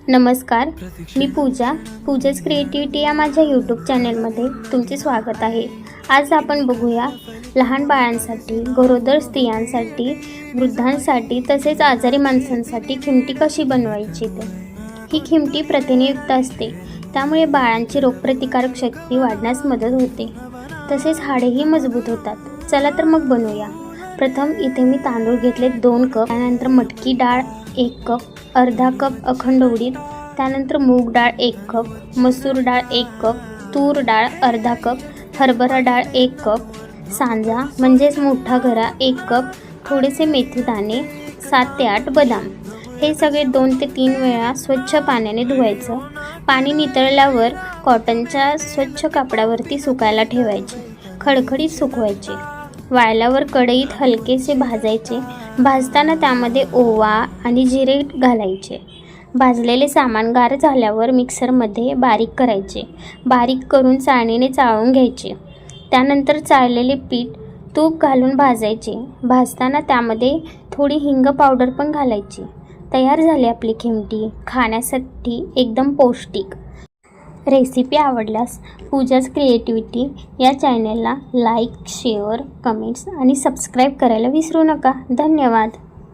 नमस्कार, मी पूजाच क्रिएटिव्हिटी या माझ्या यूट्यूब चॅनलमध्ये तुमचे स्वागत आहे। आज आपण बघूया लहान बाळांसाठी, गरोदर स्त्रियांसाठी, वृद्धांसाठी तसेच आजारी माणसांसाठी खिमटी कशी बनवायची ते। ही खिमटी प्रथिनयुक्त असते, त्यामुळे बाळांची रोगप्रतिकारक शक्ती वाढण्यास मदत होते, तसेच हाडेही मजबूत होतात। चला तर मग बनवूया। प्रथम इथे मी तांदूळ घेतले 2 कप, त्यानंतर मटकी डाळ 1 कप, अर्धा कप अखंड उडीद, त्यानंतर मूग डाळ 1 कप, मसूर डाळ 1 कप, तूर डाळ अर्धा कप, हरभरा डाळ 1 कप, सांजा म्हणजेच मोठा गरा 1 कप, थोडेसे मेथी दाणे, 7 ते 8 बदाम। हे सगळे 2 ते 3 वेळा स्वच्छ पाण्याने धुवायचं। पाणी नितळल्यावर कॉटनच्या स्वच्छ कापडावरती सुकायला ठेवायचे, खडखडीत सुकवायचे। वाळल्यावर कढईत हलकेसे भाजायचे। भाजताना त्यामध्ये ओवा आणि जिरे घालायचे। भाजलेले सामान गार झाल्यावर मिक्सरमध्ये बारीक करायचे। बारीक करून चाळणीने चाळून घ्यायचे। त्यानंतर चाळलेले पीठ तूप घालून भाजायचे। भाजताना त्यामध्ये थोडी हिंग पावडर पण घालायची। तयार झाली आपली खिमटी, खाण्यासाठी एकदम पौष्टिक। रेसिपी आवडल्यास पूजाच क्रिएटिव्हिटी या चॅनलला लाईक, शेअर, कमेंट्स आणि सबस्क्राईब करायला विसरू नका। धन्यवाद।